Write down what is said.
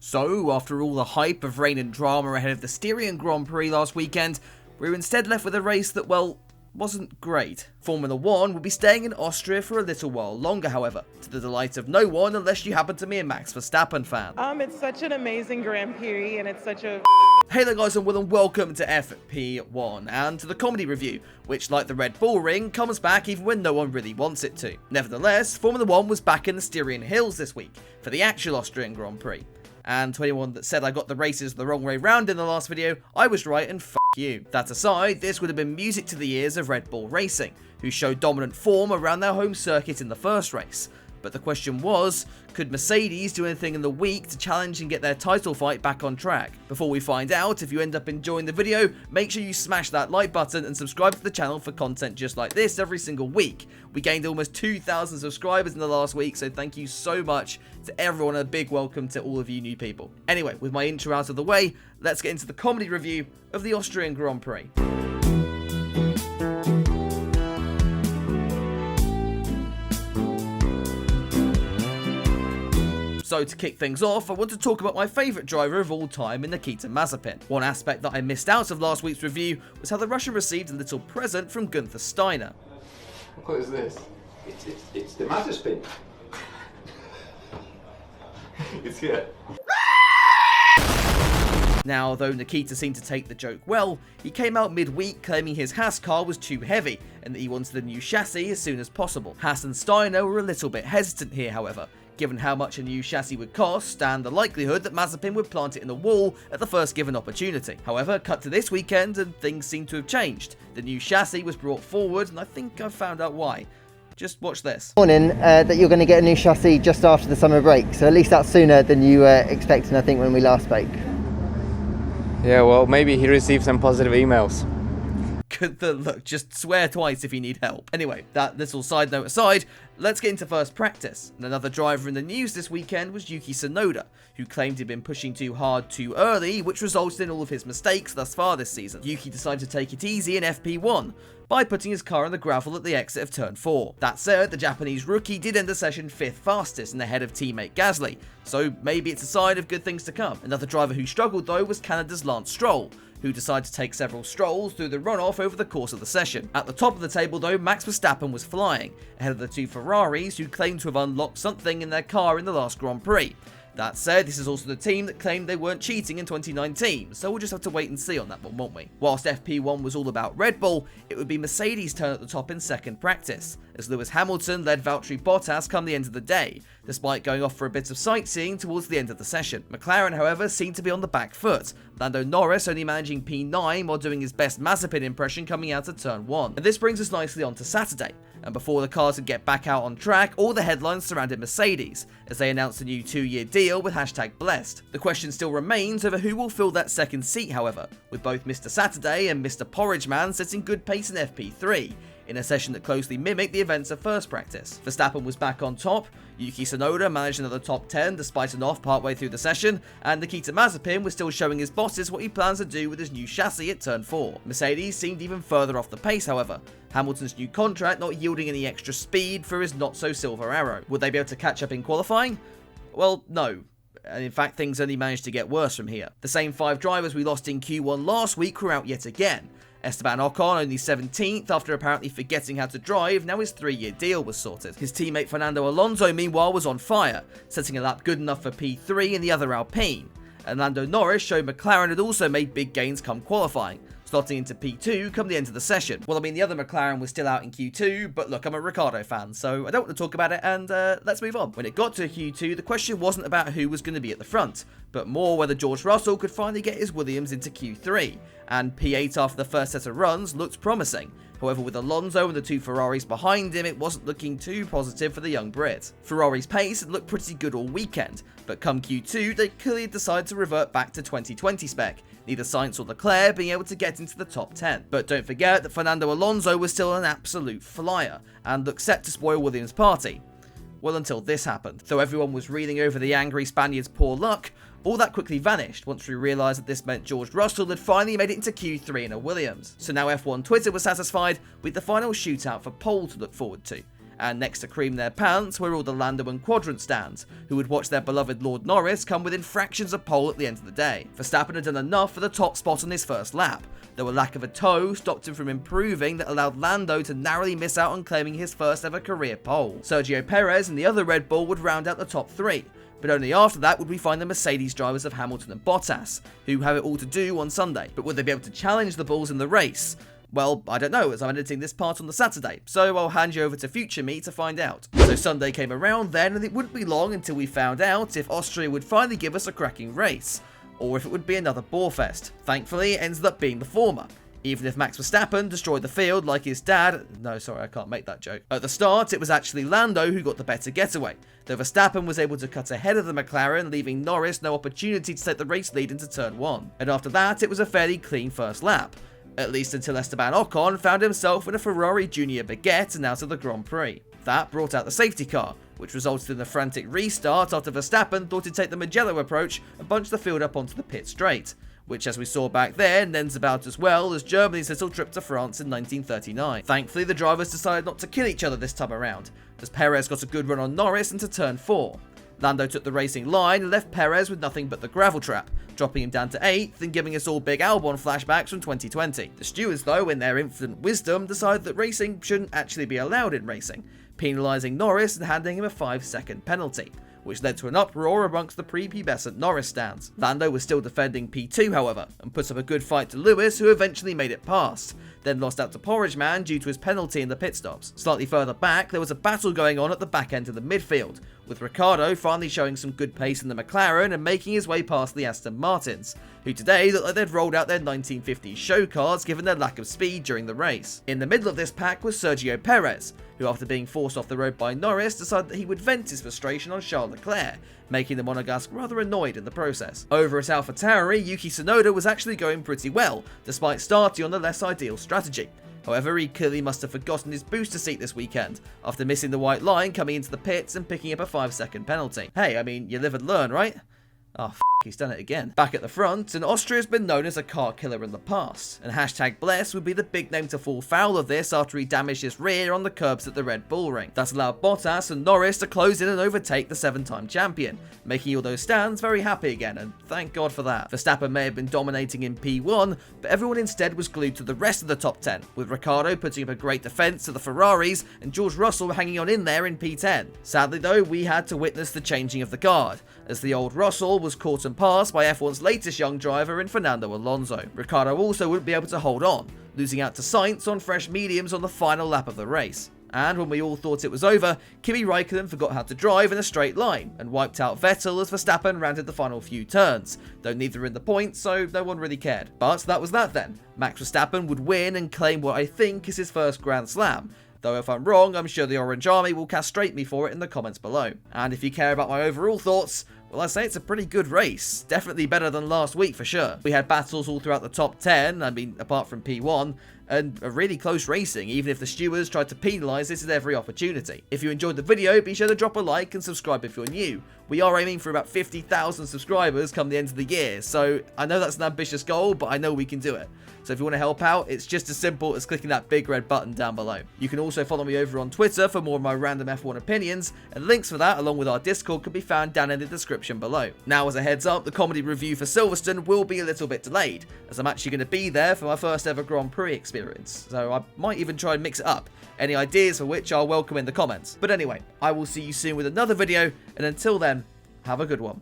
So, after all the hype of rain and drama ahead of the Austrian Grand Prix last weekend, we were instead left with a race that, well, wasn't great. Formula 1 will be staying in Austria for a little while longer, however, to the delight of no one unless you happen to be a Max Verstappen fan. It's such an amazing Grand Prix, and it's such a... Hey there guys, and welcome to FP1, and to the comedy review, which, like the Red Bull Ring, comes back even when no one really wants it to. Nevertheless, Formula 1 was back in the Styrian Hills this week, for the actual Austrian Grand Prix. And to anyone that said I got the races the wrong way round in the last video, I was right and f*** you. That aside, this would have been music to the ears of Red Bull Racing, who showed dominant form around their home circuit in the first race. But the question was, could Mercedes do anything in the week to challenge and get their title fight back on track? Before we find out, if you end up enjoying the video, make sure you smash that like button and subscribe to the channel for content just like this every single week. We gained almost 2,000 subscribers in the last week, so thank you so much to everyone, and a big welcome to all of you new people. Anyway, with my intro out of the way, let's get into the comedy review of the Austrian Grand Prix. So to kick things off, I want to talk about my favourite driver of all time in Nikita Mazepin. One aspect that I missed out of last week's review was how the Russian received a little present from Gunther Steiner. What is this? It's the Mazepin. It's here. Now, though Nikita seemed to take the joke well, he came out midweek claiming his Haas car was too heavy and that he wanted a new chassis as soon as possible. Haas and Steiner were a little bit hesitant here, however, given how much a new chassis would cost and the likelihood that Mazepin would plant it in the wall at the first given opportunity. However, cut to this weekend and things seem to have changed. The new chassis was brought forward and I think I've found out why. Just watch this. Morning, that you're going to get a new chassis just after the summer break, so at least that's sooner than you were expecting, I think, when we last spoke. Yeah, well, maybe he received some positive emails. Look, just swear twice if you need help. Anyway, that little side note aside, let's get into first practice. And another driver in the news this weekend was Yuki Tsunoda, who claimed he'd been pushing too hard too early, which resulted in all of his mistakes thus far this season. Yuki decided to take it easy in FP1 by putting his car in the gravel at the exit of turn 4. That said, the Japanese rookie did end the session 5th fastest and ahead of teammate Gasly, so maybe it's a sign of good things to come. Another driver who struggled though was Canada's Lance Stroll, who decided to take several strolls through the runoff over the course of the session. At the top of the table though, Max Verstappen was flying, ahead of the two Ferraris who claimed to have unlocked something in their car in the last Grand Prix. That said, this is also the team that claimed they weren't cheating in 2019, so we'll just have to wait and see on that one, won't we? Whilst FP1 was all about Red Bull, it would be Mercedes' turn at the top in second practice, as Lewis Hamilton led Valtteri Bottas come the end of the day, despite going off for a bit of sightseeing towards the end of the session. McLaren, however, seemed to be on the back foot, Lando Norris only managing P9 while doing his best Mazepin impression coming out of turn 1. And this brings us nicely on to Saturday, and before the cars could get back out on track, all the headlines surrounded Mercedes, as they announced a new 2-year deal with #blessed. The question still remains over who will fill that second seat, however, with both Mr. Saturday and Mr. Porridge Man setting good pace in FP3, in a session that closely mimicked the events of first practice. Verstappen was back on top, Yuki Tsunoda managed another top 10 despite an off partway through the session, and Nikita Mazepin was still showing his bosses what he plans to do with his new chassis at turn 4. Mercedes seemed even further off the pace, however, Hamilton's new contract not yielding any extra speed for his not-so-silver arrow. Would they be able to catch up in qualifying? Well, no. And in fact, things only managed to get worse from here. The same 5 drivers we lost in Q1 last week were out yet again. Esteban Ocon only 17th after apparently forgetting how to drive, now his 3-year deal was sorted. His teammate Fernando Alonso meanwhile was on fire, setting a lap good enough for P3 in the other Alpine. And Lando Norris showed McLaren had also made big gains come qualifying, slotting into P2 come the end of the session. Well, I mean, the other McLaren was still out in Q2, but look, I'm a Ricciardo fan, so I don't want to talk about it, and let's move on. When it got to Q2, the question wasn't about who was going to be at the front, but more whether George Russell could finally get his Williams into Q3, and P8 after the first set of runs looked promising. However, with Alonso and the 2 Ferraris behind him, it wasn't looking too positive for the young Brit. Ferrari's pace had looked pretty good all weekend, but come Q2, they clearly decided to revert back to 2020 spec, neither Sainz or Leclerc being able to get into the top 10. But don't forget that Fernando Alonso was still an absolute flyer, and looked set to spoil Williams' party. Well, until this happened. Though everyone was reeling over the angry Spaniard's poor luck, all that quickly vanished once we realised that this meant George Russell had finally made it into Q3 in a Williams. So now F1 Twitter was satisfied with the final shootout for pole to look forward to, And next to cream their pants were all the Lando and Quadrant stands, who would watch their beloved Lord Norris come within fractions of pole at the end of the day. Verstappen had done enough for the top spot on his first lap, though a lack of a toe stopped him from improving that allowed Lando to narrowly miss out on claiming his first ever career pole. Sergio Perez and the other Red Bull would round out the top 3, but only after that would we find the Mercedes drivers of Hamilton and Bottas, who have it all to do on Sunday. But would they be able to challenge the Bulls in the race? Well, I don't know, as I'm editing this part on the Saturday, so I'll hand you over to future me to find out. So Sunday came around then, and it wouldn't be long until we found out if Austria would finally give us a cracking race, or if it would be another borefest. Thankfully, it ended up being the former, even if Max Verstappen destroyed the field like his dad. No, sorry, I can't make that joke. At the start, it was actually Lando who got the better getaway, though Verstappen was able to cut ahead of the McLaren, leaving Norris no opportunity to take the race lead into turn 1. And after that, it was a fairly clean first lap, at least until Esteban Ocon found himself in a Ferrari Junior Baguette and out of the Grand Prix. That brought out the safety car, which resulted in a frantic restart after Verstappen thought he'd take the Mugello approach and bunch the field up onto the pit straight, which, as we saw back then, ends about as well as Germany's little trip to France in 1939. Thankfully, the drivers decided not to kill each other this time around, as Perez got a good run on Norris into turn 4. Lando took the racing line and left Perez with nothing but the gravel trap, dropping him down to 8th and giving us all big Albon flashbacks from 2020. The stewards, though, in their infinite wisdom, decided that racing shouldn't actually be allowed in racing, penalising Norris and handing him a 5-second penalty, which led to an uproar amongst the prepubescent Norris stands. Lando was still defending P2, however, and put up a good fight to Lewis, who eventually made it past, then lost out to Porridge Man due to his penalty in the pit stops. Slightly further back, there was a battle going on at the back end of the midfield, with Ricciardo finally showing some good pace in the McLaren and making his way past the Aston Martins, who today look like they'd rolled out their 1950s show cars given their lack of speed during the race. In the middle of this pack was Sergio Perez, who after being forced off the road by Norris decided that he would vent his frustration on Charles Leclerc, making the Monegasque rather annoyed in the process. Over at AlphaTauri, Yuki Tsunoda was actually going pretty well, despite starting on the less ideal strategy. However, he clearly must have forgotten his booster seat this weekend, after missing the white line coming into the pits and picking up a 5-second penalty. Hey, I mean, you live and learn, right? Oh, he's done it again. Back at the front, and Austria's been known as a car killer in the past, and #Bless would be the big name to fall foul of this after he damaged his rear on the curbs at the Red Bull Ring. That's allowed Bottas and Norris to close in and overtake the 7-time champion, making all those stands very happy again, and thank God for that. Verstappen may have been dominating in P1, but everyone instead was glued to the rest of the top 10, with Ricciardo putting up a great defence to the Ferraris, and George Russell hanging on in there in P10. Sadly though, we had to witness the changing of the guard, as the old Russell was caught and passed by F1's latest young driver in Fernando Alonso. Ricciardo also wouldn't be able to hold on, losing out to Sainz on fresh mediums on the final lap of the race. And when we all thought it was over, Kimi Raikkonen forgot how to drive in a straight line, and wiped out Vettel as Verstappen rounded the final few turns, though neither were in the points, so no one really cared. But that was that then. Max Verstappen would win and claim what I think is his first Grand Slam, though if I'm wrong, I'm sure the Orange Army will castrate me for it in the comments below. And if you care about my overall thoughts, well, I say it's a pretty good race. Definitely better than last week for sure. We had battles all throughout the top 10, I mean, apart from P1, and a really close racing, even if the stewards tried to penalise this at every opportunity. If you enjoyed the video, be sure to drop a like and subscribe if you're new. We are aiming for about 50,000 subscribers come the end of the year, so I know that's an ambitious goal, but I know we can do it. So if you want to help out, it's just as simple as clicking that big red button down below. You can also follow me over on Twitter for more of my random F1 opinions, and links for that along with our Discord can be found down in the description below. Now, as a heads up, the comedy review for Silverstone will be a little bit delayed, as I'm actually going to be there for my first ever Grand Prix experience, so I might even try and mix it up. Any ideas for which I'll welcome in the comments. But anyway, I will see you soon with another video, and until then, have a good one.